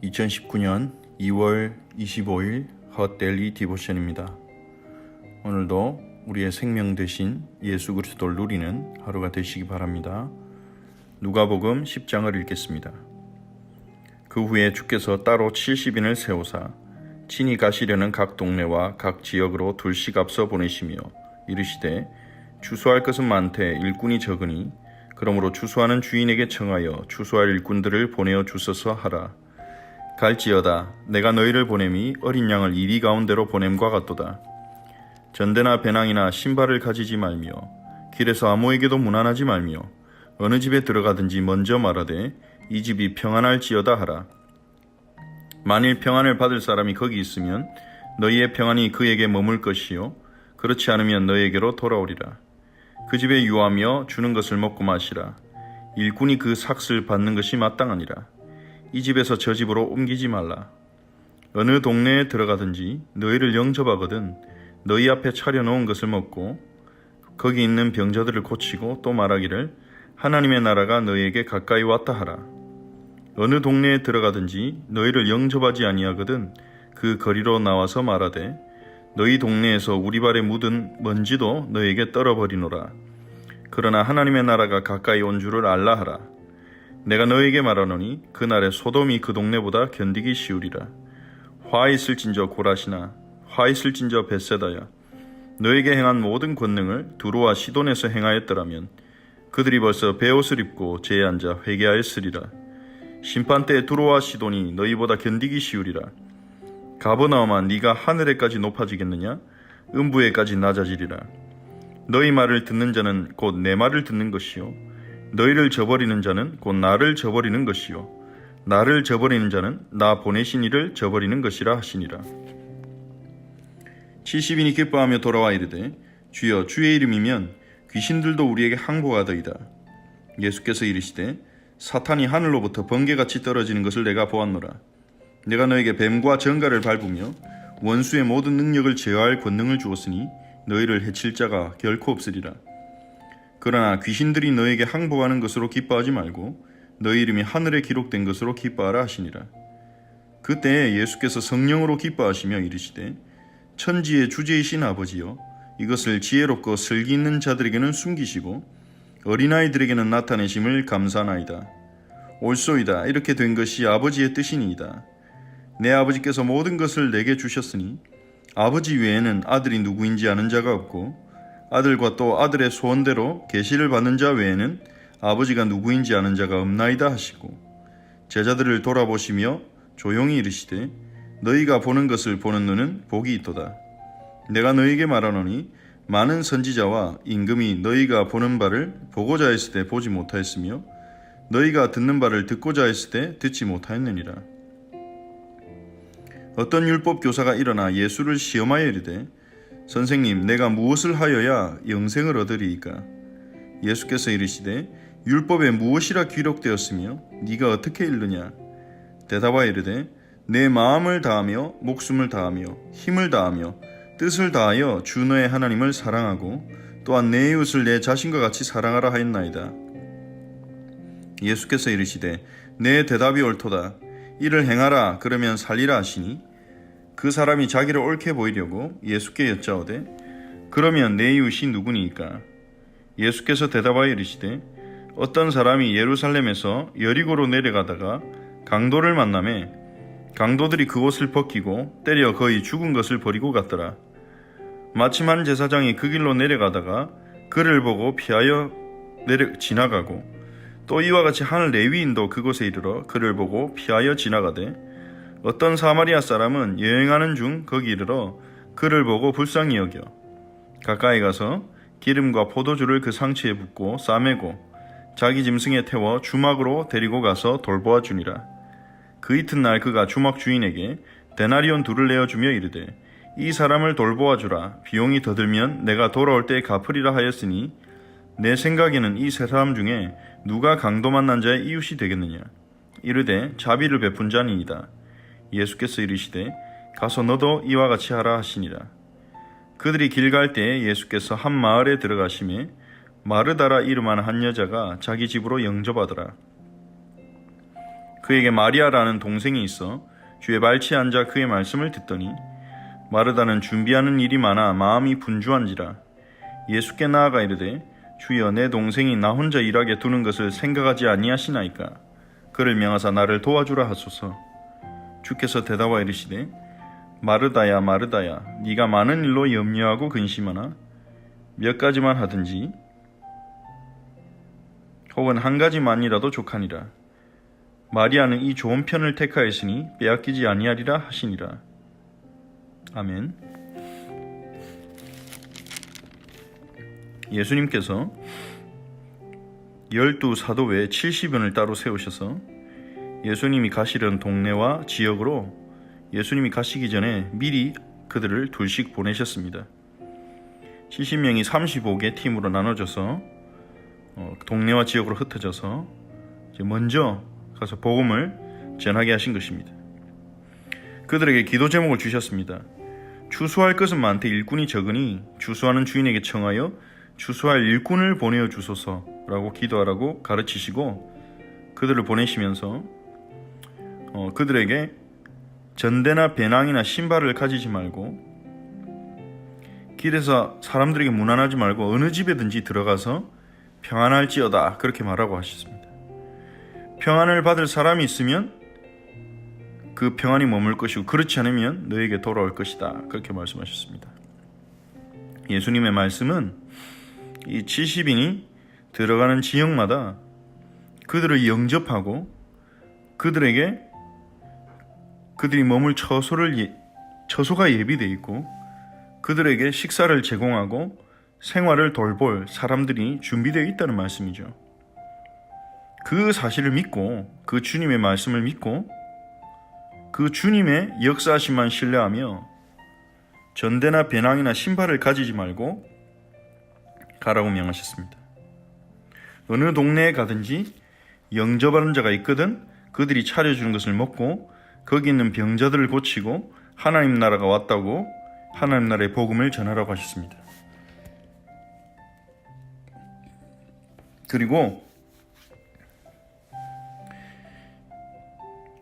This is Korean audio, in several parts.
2019년 2월 25일 헛데일리 디보션입니다. 오늘도 우리의 생명 되신 예수 그리스도를 누리는 하루가 되시기 바랍니다. 누가복음 10장을 읽겠습니다. 그 후에 주께서 따로 70인을 세우사 친히 가시려는 각 동네와 각 지역으로 둘씩 앞서 보내시며 이르시되 추수할 것은 많되 일꾼이 적으니 그러므로 추수하는 주인에게 청하여 추수할 일꾼들을 보내어 주소서 하라. 갈지어다 내가 너희를 보냄이 어린 양을 이리 가운데로 보냄과 같도다. 전대나 배낭이나 신발을 가지지 말며 길에서 아무에게도 문안하지 말며 어느 집에 들어가든지 먼저 말하되 이 집이 평안할지어다 하라. 만일 평안을 받을 사람이 거기 있으면 너희의 평안이 그에게 머물 것이요 그렇지 않으면 너희에게로 돌아오리라. 그 집에 유하며 주는 것을 먹고 마시라. 일꾼이 그 삭을 받는 것이 마땅하니라. 이 집에서 저 집으로 옮기지 말라. 어느 동네에 들어가든지 너희를 영접하거든 너희 앞에 차려놓은 것을 먹고 거기 있는 병자들을 고치고 또 말하기를 하나님의 나라가 너희에게 가까이 왔다 하라. 어느 동네에 들어가든지 너희를 영접하지 아니하거든 그 거리로 나와서 말하되 너희 동네에서 우리 발에 묻은 먼지도 너희에게 떨어버리노라. 그러나 하나님의 나라가 가까이 온 줄을 알라 하라. 내가 너희에게 말하노니 그날에 소돔이 그 동네보다 견디기 쉬우리라. 화 있을진저 고라시나 화 있을진저 벳세다야. 너에게 행한 모든 권능을 두로와 시돈에서 행하였더라면 그들이 벌써 베옷을 입고 제에 앉아 회개하였으리라. 심판때에 두로와 시돈이 너희보다 견디기 쉬우리라. 가버나움아 네가 하늘에까지 높아지겠느냐? 음부에까지 낮아지리라. 너희 말을 듣는 자는 곧 내 말을 듣는 것이요 너희를 저버리는 자는 곧 나를 저버리는 것이요 나를 저버리는 자는 나 보내신 이를 저버리는 것이라 하시니라. 70인이 기뻐하며 돌아와 이르되 주여 주의 이름이면 귀신들도 우리에게 항복하더이다. 예수께서 이르시되 사탄이 하늘로부터 번개같이 떨어지는 것을 내가 보았노라. 내가 너에게 뱀과 정갈을 밟으며 원수의 모든 능력을 제어할 권능을 주었으니 너희를 해칠 자가 결코 없으리라. 그러나 귀신들이 너에게 항복하는 것으로 기뻐하지 말고 너희 이름이 하늘에 기록된 것으로 기뻐하라 하시니라. 그때 예수께서 성령으로 기뻐하시며 이르시되 천지의 주제이신 아버지여 이것을 지혜롭고 슬기 있는 자들에게는 숨기시고 어린아이들에게는 나타내심을 감사하나이다. 옳소이다. 이렇게 된 것이 아버지의 뜻이니이다. 내 아버지께서 모든 것을 내게 주셨으니 아버지 외에는 아들이 누구인지 아는 자가 없고 아들과 또 아들의 소원대로 계시를 받는 자 외에는 아버지가 누구인지 아는 자가 없나이다 하시고 제자들을 돌아보시며 조용히 이르시되 너희가 보는 것을 보는 눈은 복이 있도다. 내가 너희에게 말하노니 많은 선지자와 임금이 너희가 보는 바를 보고자 했을 때 보지 못하였으며 너희가 듣는 바를 듣고자 했을 때 듣지 못하였느니라. 어떤 율법 교사가 일어나 예수를 시험하여 이르되 선생님 내가 무엇을 하여야 영생을 얻으리이까? 예수께서 이르시되 율법에 무엇이라 기록되었으며 네가 어떻게 읽느냐? 대답하여 이르되 내 마음을 다하며 목숨을 다하며 힘을 다하며 뜻을 다하여 주 너의 하나님을 사랑하고 또한 내 이웃을 내 자신과 같이 사랑하라 하였나이다. 예수께서 이르시되 내 대답이 옳도다. 이를 행하라 그러면 살리라 하시니 그 사람이 자기를 옳게 보이려고 예수께 여짜오되 그러면 내 이웃이 누구니이까? 예수께서 대답하여 이르시되 어떤 사람이 예루살렘에서 여리고로 내려가다가 강도를 만나매 강도들이 그 옷을 벗기고 때려 거의 죽은 것을 버리고 갔더라. 마침 한 제사장이 그 길로 내려가다가 그를 보고 피하여 지나가고 또 이와 같이 한 레위인도 그곳에 이르러 그를 보고 피하여 지나가되 어떤 사마리아 사람은 여행하는 중 거기 이르러 그를 보고 불쌍히 여겨 가까이 가서 기름과 포도주를 그 상처에 붓고 싸매고 자기 짐승에 태워 주막으로 데리고 가서 돌보아 주니라. 그 이튿날 그가 주막 주인에게 데나리온 둘을 내어주며 이르되 이 사람을 돌보아 주라. 비용이 더 들면 내가 돌아올 때 갚으리라 하였으니 내 생각에는 이 세 사람 중에 누가 강도 만난 자의 이웃이 되겠느냐? 이르되 자비를 베푼 자니이다. 예수께서 이르시되 가서 너도 이와 같이 하라 하시니라. 그들이 길 갈 때에 예수께서 한 마을에 들어가시매 마르다라 이름하는 한 여자가 자기 집으로 영접하더라. 그에게 마리아라는 동생이 있어 주의 발치에 앉아 그의 말씀을 듣더니 마르다는 준비하는 일이 많아 마음이 분주한지라. 예수께 나아가 이르되 주여 내 동생이 나 혼자 일하게 두는 것을 생각하지 아니하시나이까. 그를 명하사 나를 도와주라 하소서. 주께서 대답하여 이르시되 마르다야 마르다야 네가 많은 일로 염려하고 근심하나 몇 가지만 하든지 혹은 한 가지만이라도 족하니라. 마리아는 이 좋은 편을 택하였으니 빼앗기지 아니하리라 하시니라. 아멘. 예수님께서 12사도 외에 70인을 따로 세우셔서 예수님이 가시려는 동네와 지역으로 예수님이 가시기 전에 미리 그들을 둘씩 보내셨습니다. 70명이 35개 팀으로 나눠져서 동네와 지역으로 흩어져서 먼저 가서 복음을 전하게 하신 것입니다. 그들에게 기도 제목을 주셨습니다. 추수할 것은 많되 일꾼이 적으니 추수하는 주인에게 청하여 추수할 일꾼을 보내어 주소서라고 기도하라고 가르치시고 그들을 보내시면서 그들에게 전대나 배낭이나 신발을 가지지 말고 길에서 사람들에게 무난하지 말고 어느 집에든지 들어가서 평안할지어다 그렇게 말하고 하셨습니다. 평안을 받을 사람이 있으면 그 평안이 머물 것이고 그렇지 않으면 너에게 돌아올 것이다 그렇게 말씀하셨습니다. 예수님의 말씀은 이 70인이 들어가는 지역마다 그들을 영접하고 그들에게 그들이 머물 처소가 예비되어 있고 그들에게 식사를 제공하고 생활을 돌볼 사람들이 준비되어 있다는 말씀이죠. 그 사실을 믿고 그 주님의 말씀을 믿고 그 주님의 역사하심만 신뢰하며 전대나 배낭이나 신발을 가지지 말고 가라고 명하셨습니다. 어느 동네에 가든지 영접하는 자가 있거든 그들이 차려주는 것을 먹고 거기 있는 병자들을 고치고 하나님 나라가 왔다고 하나님 나라의 복음을 전하라고 하셨습니다. 그리고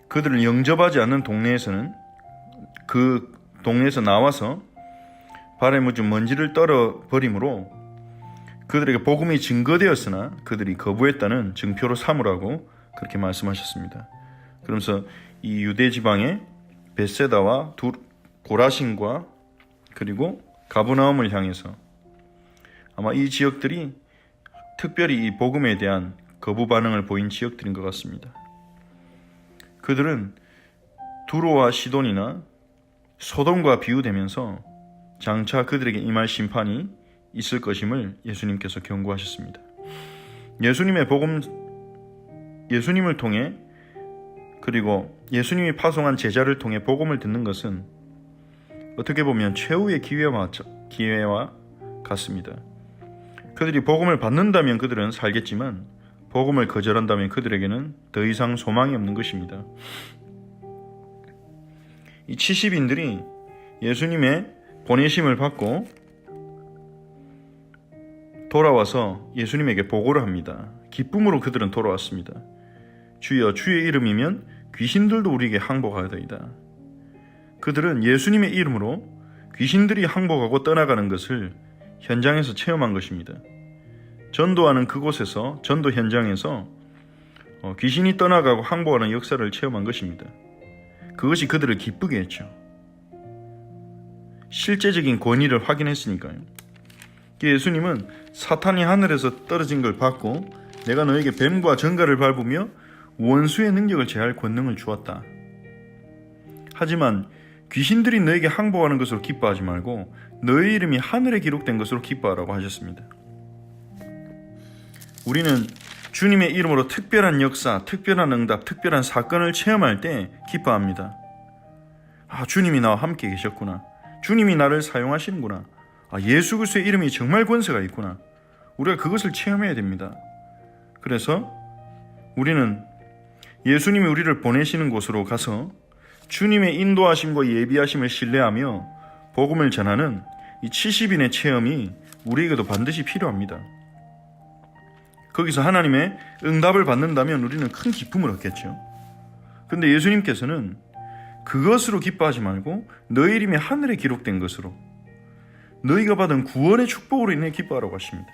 그들을 영접하지 않는 동네에서는 그 동네에서 나와서 발에 묻은 먼지를 떨어버림으로 그들에게 복음이 증거되었으나 그들이 거부했다는 증표로 삼으라고 그렇게 말씀하셨습니다. 그러면서 이 유대 지방의 벳세다와 고라신과 그리고 가브나움을 향해서 아마 이 지역들이 특별히 이 복음에 대한 거부 반응을 보인 지역들인 것 같습니다. 그들은 두로와 시돈이나 소돔과 비유되면서 장차 그들에게 임할 심판이 있을 것임을 예수님께서 경고하셨습니다. 예수님을 통해 그리고 예수님이 파송한 제자를 통해 복음을 듣는 것은 어떻게 보면 최후의 기회와 같습니다. 그들이 복음을 받는다면 그들은 살겠지만 복음을 거절한다면 그들에게는 더 이상 소망이 없는 것입니다. 이 70인들이 예수님의 보내심을 받고 돌아와서 예수님에게 보고를 합니다. 기쁨으로 그들은 돌아왔습니다. 주여 주의 이름이면 귀신들도 우리에게 항복하더이다. 그들은 예수님의 이름으로 귀신들이 항복하고 떠나가는 것을 현장에서 체험한 것입니다. 전도하는 그곳에서 전도 현장에서 귀신이 떠나가고 항복하는 역사를 체험한 것입니다. 그것이 그들을 기쁘게 했죠. 실제적인 권위를 확인했으니까요. 예수님은 사탄이 하늘에서 떨어진 걸 받고 내가 너에게 뱀과 정갈을 밟으며 원수의 능력을 제할 권능을 주었다. 하지만 귀신들이 너에게 항복하는 것으로 기뻐하지 말고 너의 이름이 하늘에 기록된 것으로 기뻐하라고 하셨습니다. 우리는 주님의 이름으로 특별한 역사, 특별한 응답, 특별한 사건을 체험할 때 기뻐합니다. 주님이 나와 함께 계셨구나. 주님이 나를 사용하시는구나. 예수 그리스도의 이름이 정말 권세가 있구나. 우리가 그것을 체험해야 됩니다. 그래서 우리는 예수님이 우리를 보내시는 곳으로 가서 주님의 인도하심과 예비하심을 신뢰하며 복음을 전하는 이 70인의 체험이 우리에게도 반드시 필요합니다. 거기서 하나님의 응답을 받는다면 우리는 큰 기쁨을 얻겠죠. 근데 예수님께서는 그것으로 기뻐하지 말고 너희 이름이 하늘에 기록된 것으로, 너희가 받은 구원의 축복으로 인해 기뻐하라고 하십니다.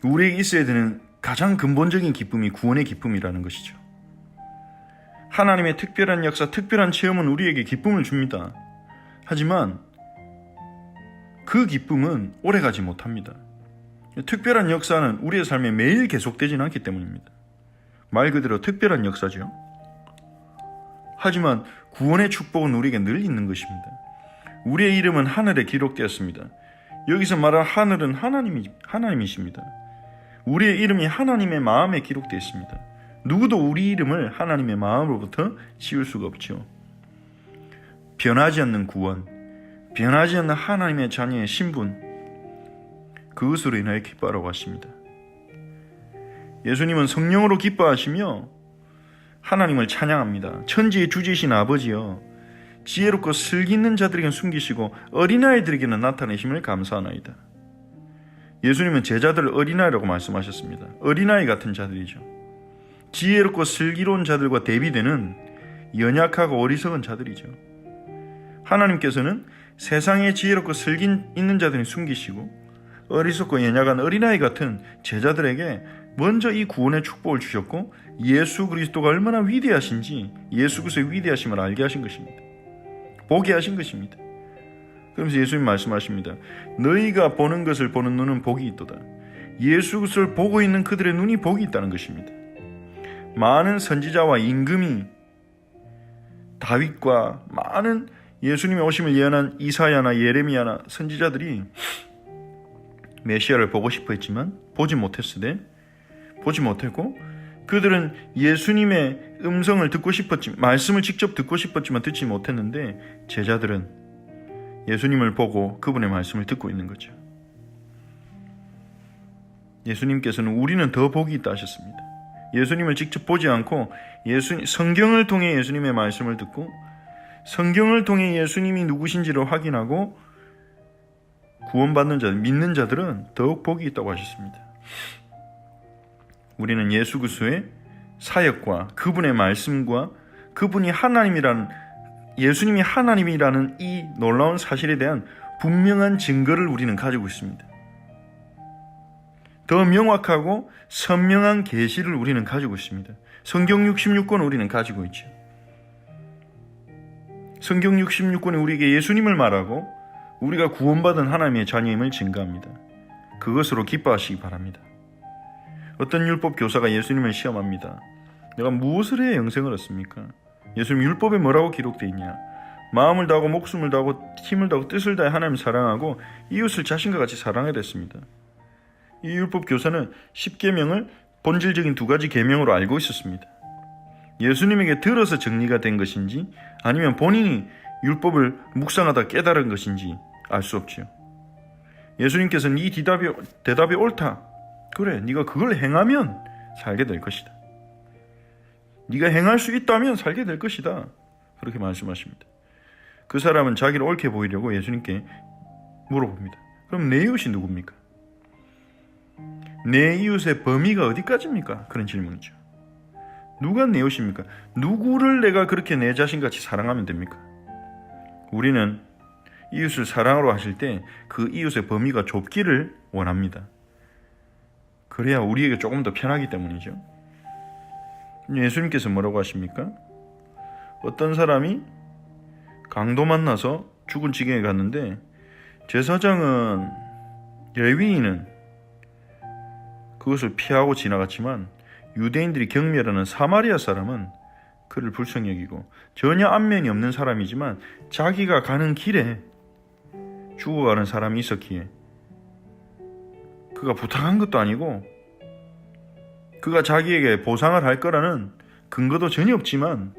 우리에게 있어야 되는 가장 근본적인 기쁨이 구원의 기쁨이라는 것이죠. 하나님의 특별한 역사, 특별한 체험은 우리에게 기쁨을 줍니다. 하지만 그 기쁨은 오래가지 못합니다. 특별한 역사는 우리의 삶에 매일 계속되지는 않기 때문입니다. 말 그대로 특별한 역사죠. 하지만 구원의 축복은 우리에게 늘 있는 것입니다. 우리의 이름은 하늘에 기록되었습니다. 여기서 말한 하늘은 하나님이십니다. 우리의 이름이 하나님의 마음에 기록되어 있습니다. 누구도 우리 이름을 하나님의 마음으로부터 지울 수가 없죠. 변하지 않는 구원, 변하지 않는 하나님의 자녀의 신분, 그것으로 인하여 기뻐하라고 하십니다. 예수님은 성령으로 기뻐하시며 하나님을 찬양합니다. 천지의 주지신 아버지여, 지혜롭고 슬기 있는 자들에게는 숨기시고 어린아이들에게는 나타내심을 감사하나이다. 예수님은 제자들을 어린아이라고 말씀하셨습니다. 어린아이 같은 자들이죠. 지혜롭고 슬기로운 자들과 대비되는 연약하고 어리석은 자들이죠. 하나님께서는 세상에 지혜롭고 슬기 있는 자들을 숨기시고 어리석고 연약한 어린아이 같은 제자들에게 먼저 이 구원의 축복을 주셨고, 예수 그리스도가 얼마나 위대하신지 예수 그리스도의 위대하심을 알게 하신 것입니다. 보게 하신 것입니다. 그러면서 예수님 말씀하십니다. 너희가 보는 것을 보는 눈은 복이 있도다. 예수 그리스도를 보고 있는 그들의 눈이 복이 있다는 것입니다. 많은 선지자와 임금이, 다윗과 많은 예수님의 오심을 예언한 이사야나 예레미야나 선지자들이 메시아를 보고 싶어 했지만 보지 못했고, 그들은 예수님의 음성을 듣고 싶었지만, 말씀을 직접 듣고 싶었지만 듣지 못했는데, 제자들은 예수님을 보고 그분의 말씀을 듣고 있는 거죠. 예수님께서는 우리는 더 복이 있다 하셨습니다. 예수님을 직접 보지 않고 성경을 통해 예수님의 말씀을 듣고 성경을 통해 예수님이 누구신지를 확인하고 구원받는 자들, 믿는 자들은 더욱 복이 있다고 하셨습니다. 우리는 예수 그리스도의 사역과 그분의 말씀과 그분이 예수님이 하나님이라는 이 놀라운 사실에 대한 분명한 증거를 우리는 가지고 있습니다. 더 명확하고 선명한 계시를 우리는 가지고 있습니다. 성경 66권을 우리는 가지고 있죠. 성경 66권이 우리에게 예수님을 말하고 우리가 구원받은 하나님의 자녀임을 증거합니다. 그것으로 기뻐하시기 바랍니다. 어떤 율법 교사가 예수님을 시험합니다. 내가 무엇을 해야 영생을 얻습니까? 예수님 율법에 뭐라고 기록되어 있냐? 마음을 다하고 목숨을 다하고 힘을 다하고 뜻을 다해 하나님을 사랑하고 이웃을 자신과 같이 사랑해야 됐습니다. 이 율법 교사는 10계명을 본질적인 두 가지 계명으로 알고 있었습니다. 예수님에게 들어서 정리가 된 것인지 아니면 본인이 율법을 묵상하다 깨달은 것인지 알 수 없지요. 예수님께서는 이 대답이 옳다. 그래, 네가 그걸 행하면 살게 될 것이다. 네가 행할 수 있다면 살게 될 것이다. 그렇게 말씀하십니다. 그 사람은 자기를 옳게 보이려고 예수님께 물어봅니다. 그럼 내 이웃이 누굽니까? 내 이웃의 범위가 어디까지입니까? 그런 질문이죠. 누가 내 이웃입니까? 누구를 내가 그렇게 내 자신같이 사랑하면 됩니까? 우리는 이웃을 사랑으로 하실 때 그 이웃의 범위가 좁기를 원합니다. 그래야 우리에게 조금 더 편하기 때문이죠. 예수님께서 뭐라고 하십니까? 어떤 사람이 강도 만나서 죽은 지경에 갔는데 제사장은, 레위인은 그것을 피하고 지나갔지만 유대인들이 경멸하는 사마리아 사람은 그를 불쌍히 여기고, 전혀 안면이 없는 사람이지만 자기가 가는 길에 죽어가는 사람이 있었기에 그가 부탁한 것도 아니고 그가 자기에게 보상을 할 거라는 근거도 전혀 없지만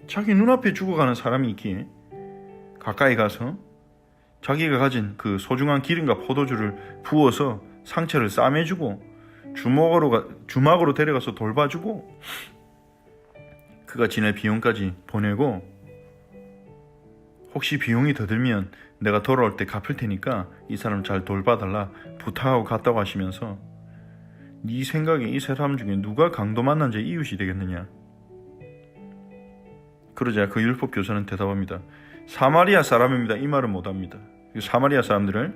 자기 눈앞에 죽어가는 사람이 있기에 가까이 가서 자기가 가진 그 소중한 기름과 포도주를 부어서 상처를 싸매주고 주막으로 데려가서 돌봐주고 그가 지낼 비용까지 보내고, 혹시 비용이 더 들면 내가 돌아올 때 갚을 테니까 이 사람 잘 돌봐달라 부탁하고 갔다고 하시면서 네 생각에 이 세 사람 중에 누가 강도 만난 자의 이웃이 되겠느냐? 그러자 그 율법 교사는 대답합니다. 사마리아 사람입니다. 이 말은 못합니다. 사마리아 사람들을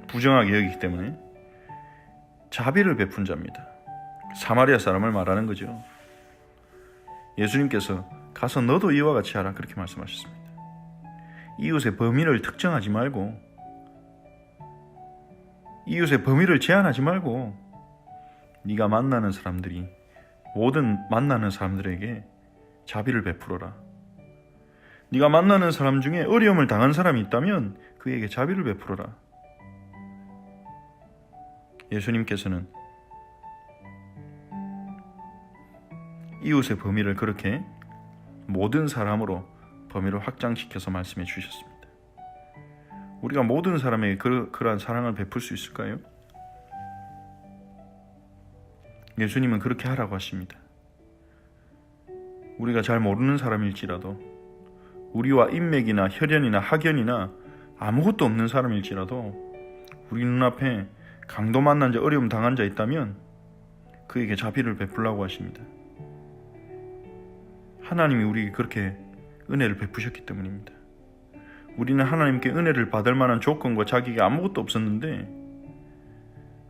부정하게 여기기 때문에 자비를 베푼 자입니다. 사마리아 사람을 말하는 거죠. 예수님께서 가서 너도 이와 같이 하라 그렇게 말씀하셨습니다. 이웃의 범위를 특정하지 말고, 이웃의 범위를 제한하지 말고, 네가 만나는 사람들이, 모든 만나는 사람들에게 자비를 베풀어라. 네가 만나는 사람 중에 어려움을 당한 사람이 있다면 그에게 자비를 베풀어라. 예수님께서는 이웃의 범위를 그렇게 모든 사람으로 범위를 확장시켜서 말씀해 주셨습니다. 우리가 모든 사람에게 그러한 사랑을 베풀 수 있을까요? 예수님은 그렇게 하라고 하십니다. 우리가 잘 모르는 사람일지라도, 우리와 인맥이나 혈연이나 학연이나 아무것도 없는 사람일지라도 우리 눈앞에 강도 만난 자, 어려움 당한 자 있다면 그에게 자비를 베풀라고 하십니다. 하나님이 우리에게 그렇게 은혜를 베푸셨기 때문입니다. 우리는 하나님께 은혜를 받을 만한 조건과 자격이 아무것도 없었는데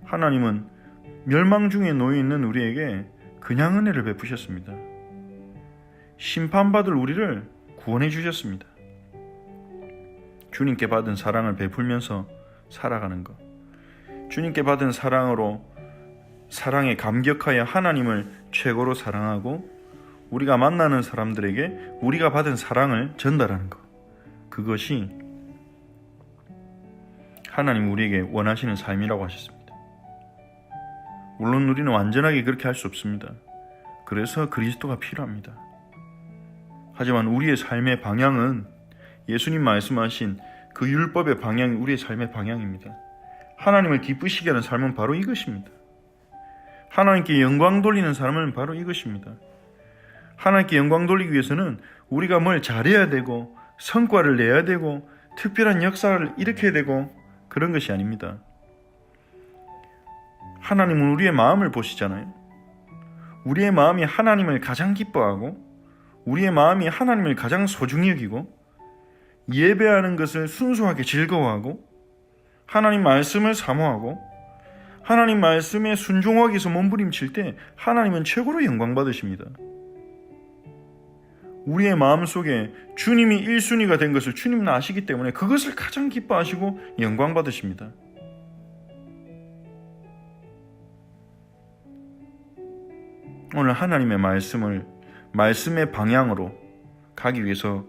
하나님은 멸망 중에 놓여 있는 우리에게 그냥 은혜를 베푸셨습니다. 심판받을 우리를 구원해 주셨습니다. 주님께 받은 사랑을 베풀면서 살아가는 것, 주님께 받은 사랑으로 사랑에 감격하여 하나님을 최고로 사랑하고 우리가 만나는 사람들에게 우리가 받은 사랑을 전달하는 것, 그것이 하나님 우리에게 원하시는 삶이라고 하셨습니다. 물론 우리는 완전하게 그렇게 할 수 없습니다. 그래서 그리스도가 필요합니다. 하지만 우리의 삶의 방향은 예수님 말씀하신 그 율법의 방향이 우리의 삶의 방향입니다. 하나님을 기쁘시게 하는 삶은 바로 이것입니다. 하나님께 영광 돌리는 삶은 바로 이것입니다. 하나님께 영광 돌리기 위해서는 우리가 뭘 잘해야 되고 성과를 내야 되고 특별한 역사를 일으켜야 되고 그런 것이 아닙니다. 하나님은 우리의 마음을 보시잖아요. 우리의 마음이 하나님을 가장 기뻐하고 우리의 마음이 하나님을 가장 소중히 여기고 예배하는 것을 순수하게 즐거워하고 하나님 말씀을 사모하고 하나님 말씀에 순종하기 위해서 몸부림칠 때 하나님은 최고로 영광 받으십니다. 우리의 마음속에 주님이 1순위가 된 것을 주님은 아시기 때문에 그것을 가장 기뻐하시고 영광 받으십니다. 오늘 하나님의 말씀의 방향으로 가기 위해서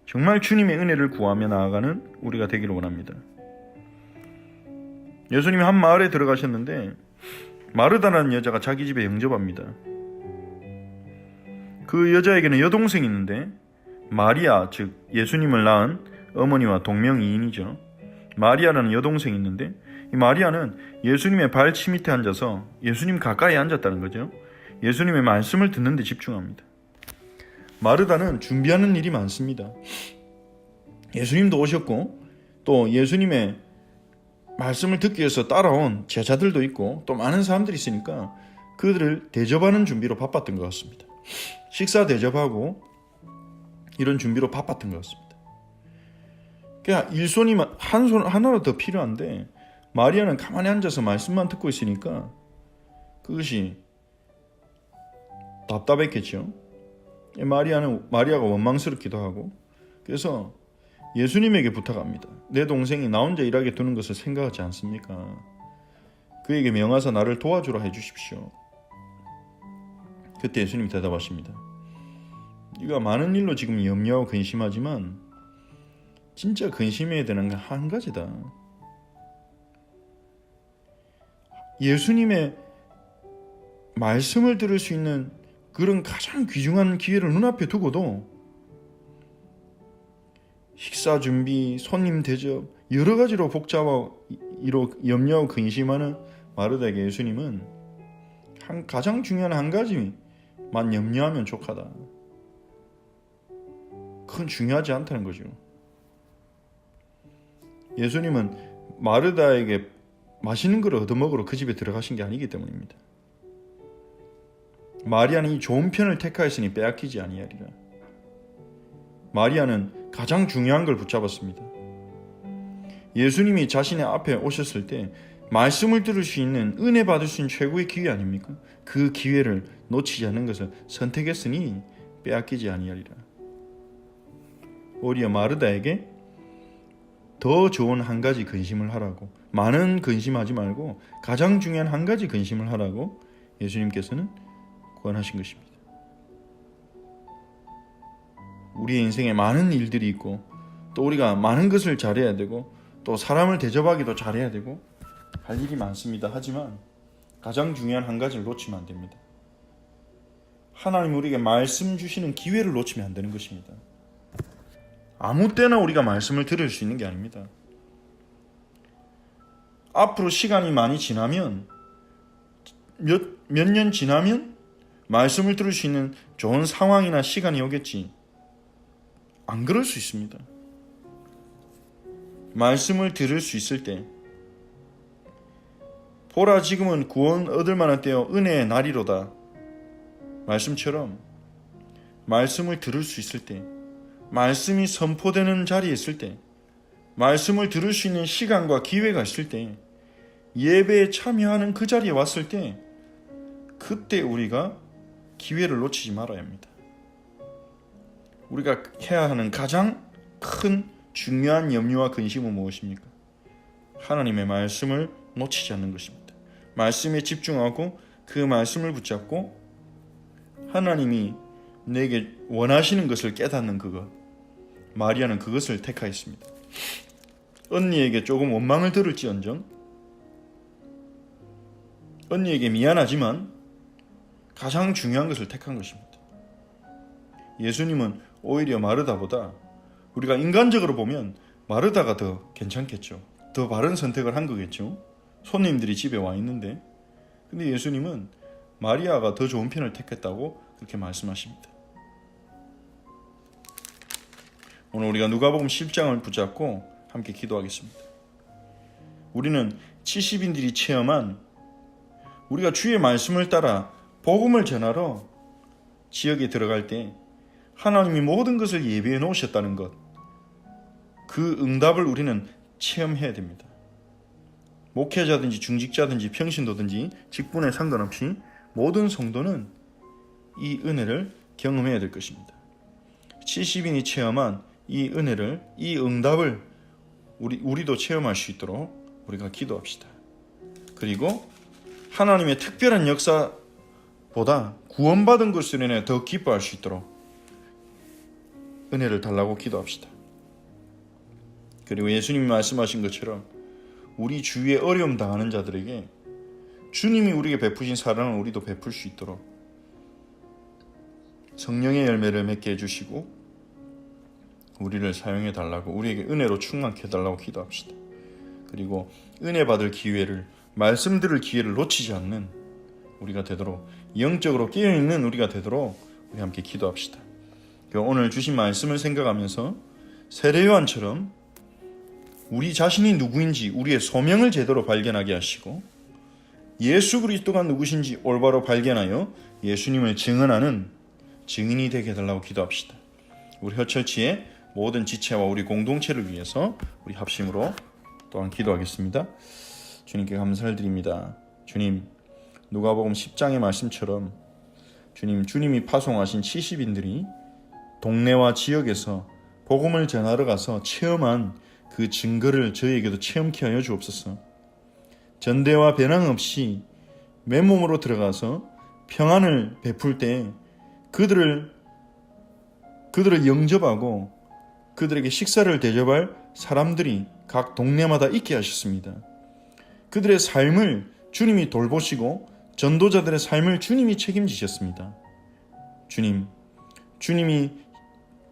정말 주님의 은혜를 구하며 나아가는 우리가 되기를 원합니다. 예수님이 한 마을에 들어가셨는데 마르다라는 여자가 자기 집에 영접합니다. 그 여자에게는 여동생이 있는데 마리아, 즉 예수님을 낳은 어머니와 동명이인이죠. 마리아라는 여동생이 있는데 이 마리아는 예수님의 발치 밑에 앉아서 예수님 가까이 앉았다는 거죠. 예수님의 말씀을 듣는 데 집중합니다. 마르다는 준비하는 일이 많습니다. 예수님도 오셨고 또 예수님의 말씀을 듣기 위해서 따라온 제자들도 있고 또 많은 사람들이 있으니까 그들을 대접하는 준비로 바빴던 것 같습니다. 식사 대접하고 이런 준비로 바빴던 것 같습니다. 그냥 일손이 하나로 더 필요한데 마리아는 가만히 앉아서 말씀만 듣고 있으니까 그것이 답답했겠죠. 마리아가 원망스럽기도 하고 그래서 예수님에게 부탁합니다. 내 동생이 나 혼자 일하게 두는 것을 생각하지 않습니까? 그에게 명하사 나를 도와주라 해주십시오. 그때 예수님이 대답하십니다. 네가 많은 일로 지금 염려하고 근심하지만 진짜 근심해야 되는 건 한 가지다. 예수님의 말씀을 들을 수 있는 그런 가장 귀중한 기회를 눈앞에 두고도 식사 준비, 손님 대접 여러 가지로 복잡하고 염려하고 근심하는 마르다에게 예수님은 가장 중요한 한 가지만 염려하면 족하다. 그건 중요하지 않다는 거죠. 예수님은 마르다에게 맛있는 걸 얻어먹으러 그 집에 들어가신 게 아니기 때문입니다. 마리아는 이 좋은 편을 택하였으니 빼앗기지 아니하리라. 마리아는 가장 중요한 걸 붙잡았습니다. 예수님이 자신의 앞에 오셨을 때 말씀을 들을 수 있는, 은혜 받을 수 있는 최고의 기회 아닙니까? 그 기회를 놓치지 않는 것을 선택했으니 빼앗기지 아니하리라. 오히려 마르다에게 더 좋은 한 가지 근심을 하라고, 많은 근심하지 말고 가장 중요한 한 가지 근심을 하라고 예수님께서는 권하신 것입니다. 우리의 인생에 많은 일들이 있고, 또 우리가 많은 것을 잘해야 되고, 또 사람을 대접하기도 잘해야 되고, 할 일이 많습니다. 하지만 가장 중요한 한 가지를 놓치면 안 됩니다. 하나님 우리에게 말씀 주시는 기회를 놓치면 안 되는 것입니다. 아무 때나 우리가 말씀을 들을 수 있는 게 아닙니다. 앞으로 시간이 많이 지나면, 몇 년 지나면 말씀을 들을 수 있는 좋은 상황이나 시간이 오겠지. 안 그럴 수 있습니다. 말씀을 들을 수 있을 때, 보라 지금은 구원 얻을 만한 때요 은혜의 날이로다 말씀처럼, 말씀을 들을 수 있을 때, 말씀이 선포되는 자리에 있을 때, 말씀을 들을 수 있는 시간과 기회가 있을 때, 예배에 참여하는 그 자리에 왔을 때, 그때 우리가 기회를 놓치지 말아야 합니다. 우리가 해야 하는 가장 큰 중요한 염려와 근심은 무엇입니까? 하나님의 말씀을 놓치지 않는 것입니다. 말씀에 집중하고 그 말씀을 붙잡고 하나님이 내게 원하시는 것을 깨닫는 그것. 마리아는 그것을 택하였습니다. 언니에게 조금 원망을 들을지언정, 언니에게 미안하지만 가장 중요한 것을 택한 것입니다. 예수님은 오히려 마르다보다, 우리가 인간적으로 보면 마르다가 더 괜찮겠죠. 더 바른 선택을 한 거겠죠. 손님들이 집에 와 있는데. 근데 예수님은 마리아가 더 좋은 편을 택했다고 그렇게 말씀하십니다. 오늘 우리가 누가복음 10장을 붙잡고 함께 기도하겠습니다. 우리는 70인들이 체험한, 우리가 주의 말씀을 따라 복음을 전하러 지역에 들어갈 때 하나님이 모든 것을 예비해 놓으셨다는 것, 그 응답을 우리는 체험해야 됩니다. 목회자든지 중직자든지 평신도든지 직분에 상관없이 모든 성도는 이 은혜를 경험해야 될 것입니다. 70인이 체험한 이 은혜를, 이 응답을 우리도 체험할 수 있도록 우리가 기도합시다. 그리고 하나님의 특별한 역사보다 구원받은 것으로 인해 더 기뻐할 수 있도록 은혜를 달라고 기도합시다. 그리고 예수님이 말씀하신 것처럼 우리 주위에 어려움 당하는 자들에게 주님이 우리에게 베푸신 사랑을 우리도 베풀 수 있도록 성령의 열매를 맺게 해주시고 우리를 사용해 달라고, 우리에게 은혜로 충만케 해달라고 기도합시다. 그리고 은혜 받을 기회를, 말씀 들을 기회를 놓치지 않는 우리가 되도록, 영적으로 깨어있는 우리가 되도록 우리 함께 기도합시다. 오늘 주신 말씀을 생각하면서 세례 요한처럼 우리 자신이 누구인지 우리의 소명을 제대로 발견하게 하시고, 예수 그리스도가 누구신지 올바로 발견하여 예수님을 증언하는 증인이 되게 해달라고 기도합시다. 우리 허철치의 모든 지체와 우리 공동체를 위해서 우리 합심으로 또한 기도하겠습니다. 주님께 감사를 드립니다. 주님, 누가복음 10장의 말씀처럼 주님이 파송하신 70인들이 동네와 지역에서 복음을 전하러 가서 체험한 그 증거를 저희에게도 체험케 하여 주옵소서. 전대와 배낭 없이 맨몸으로 들어가서 평안을 베풀 때 그들을 영접하고 그들에게 식사를 대접할 사람들이 각 동네마다 있게 하셨습니다. 그들의 삶을 주님이 돌보시고 전도자들의 삶을 주님이 책임지셨습니다. 주님이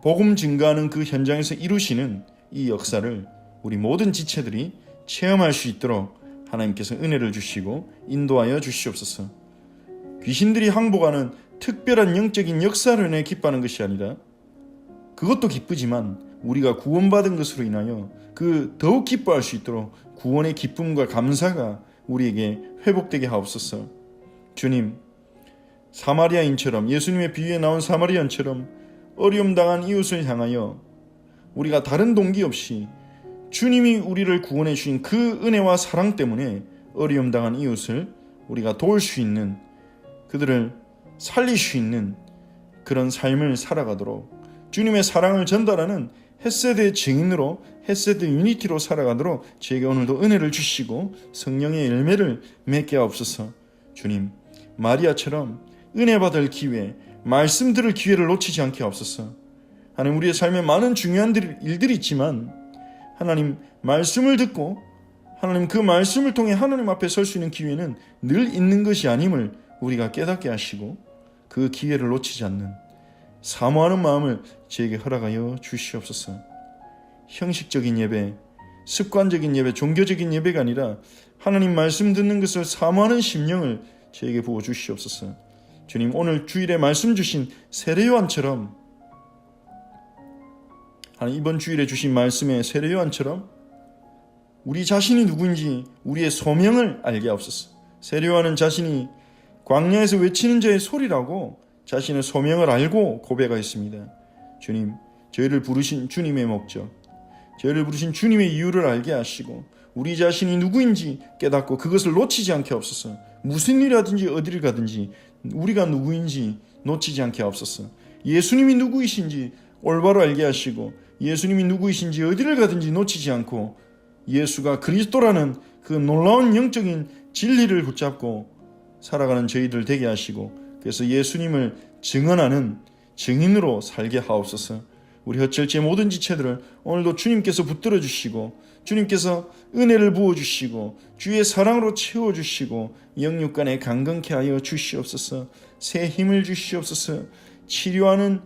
복음 증거하는 그 현장에서 이루시는 이 역사를 우리 모든 지체들이 체험할 수 있도록 하나님께서 은혜를 주시고 인도하여 주시옵소서. 귀신들이 항복하는 특별한 영적인 역사를 인해 기뻐하는 것이 아니라, 그것도 기쁘지만 우리가 구원받은 것으로 인하여 그 더욱 기뻐할 수 있도록 구원의 기쁨과 감사가 우리에게 회복되게 하옵소서. 주님, 사마리아인처럼, 예수님의 비유에 나온 사마리아인처럼 어려움 당한 이웃을 향하여 우리가 다른 동기 없이 주님이 우리를 구원해 주신 그 은혜와 사랑 때문에 어려움 당한 이웃을 우리가 도울 수 있는, 그들을 살릴 수 있는 그런 삶을 살아가도록, 주님의 사랑을 전달하는 헤세드의 증인으로, 헤세드 유니티로 살아가도록 저에게 오늘도 은혜를 주시고 성령의 열매를 맺게 하옵소서. 주님, 마리아처럼 은혜 받을 기회, 말씀 들을 기회를 놓치지 않게 하옵소서. 하나님, 우리의 삶에 많은 중요한 일들이 있지만 하나님, 말씀을 듣고 하나님 그 말씀을 통해 하나님 앞에 설 수 있는 기회는 늘 있는 것이 아님을 우리가 깨닫게 하시고 그 기회를 놓치지 않는 사모하는 마음을 저에게 허락하여 주시옵소서. 형식적인 예배, 습관적인 예배, 종교적인 예배가 아니라 하나님 말씀 듣는 것을 사모하는 심령을 저에게 부어 주시옵소서. 주님, 오늘 주일에 말씀 주신 세례요한처럼, 하나님 이번 주일에 주신 말씀의 세례요한처럼 우리 자신이 누구인지 우리의 소명을 알게 하옵소서. 세례요한은 자신이 광야에서 외치는 자의 소리라고 자신의 소명을 알고 고백하였습니다. 주님, 저희를 부르신 주님의 목적, 저희를 부르신 주님의 이유를 알게 하시고 우리 자신이 누구인지 깨닫고 그것을 놓치지 않게 하옵소서. 무슨 일이라든지 어디를 가든지 우리가 누구인지 놓치지 않게 하옵소서. 예수님이 누구이신지 올바로 알게 하시고 예수님이 누구이신지 어디를 가든지 놓치지 않고 예수가 그리스도라는 그 놀라운 영적인 진리를 붙잡고 살아가는 저희들 되게 하시고, 그래서 예수님을 증언하는 증인으로 살게 하옵소서. 우리 헛철지의 모든 지체들을 오늘도 주님께서 붙들어 주시고 주님께서 은혜를 부어주시고 주의 사랑으로 채워주시고 영육간에 강건케 하여 주시옵소서. 새 힘을 주시옵소서. 치료하는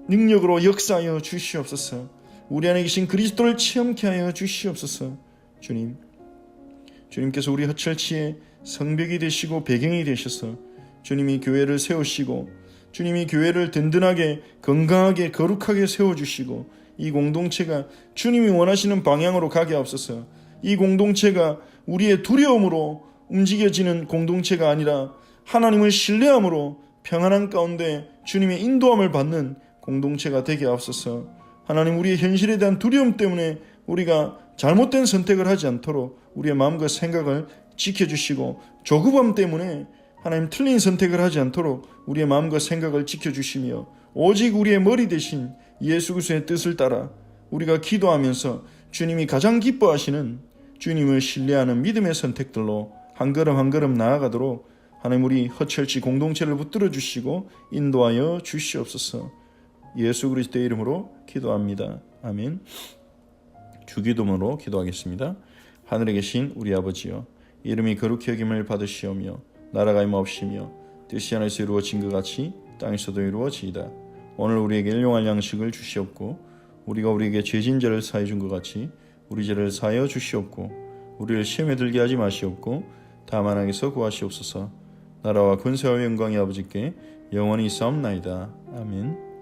능력으로 역사하여 주시옵소서. 우리 안에 계신 그리스도를 체험케 하여 주시옵소서. 주님, 주님께서 우리 헛철치의 성벽이 되시고 배경이 되셔서 주님이 교회를 세우시고 주님이 교회를 든든하게 건강하게 거룩하게 세워주시고 이 공동체가 주님이 원하시는 방향으로 가게 하옵소서. 이 공동체가 우리의 두려움으로 움직여지는 공동체가 아니라 하나님을 신뢰함으로 평안한 가운데 주님의 인도함을 받는 공동체가 되게 하옵소서. 하나님, 우리의 현실에 대한 두려움 때문에 우리가 잘못된 선택을 하지 않도록 우리의 마음과 생각을 지켜주시고 조급함 때문에 하나님 틀린 선택을 하지 않도록 우리의 마음과 생각을 지켜주시며 오직 우리의 머리 대신 예수 그리스도의 뜻을 따라 우리가 기도하면서 주님이 가장 기뻐하시는 주님을 신뢰하는 믿음의 선택들로 한 걸음 한 걸음 나아가도록 하나님 우리 헛철치 공동체를 붙들어 주시고 인도하여 주시옵소서. 예수 그리스도의 이름으로 기도합니다. 아멘. 주기도문으로 기도하겠습니다. 하늘에 계신 우리 아버지여, 이름이 거룩히 여김을 받으시오며 나라가 임하옵시며 뜻이 하늘에서 이루어진 것 같이 땅에서도 이루어지이다. 오늘 우리에게 일용할 양식을 주시옵고 우리가 우리에게 죄진 자를 사해 준 것 같이 우리 죄를 사하여 주시옵고 우리를 시험에 들게 하지 마시옵고 다만 악에서 구하시옵소서. 나라와 권세와 영광이 아버지께 영원히 있사옵나이다. 아멘.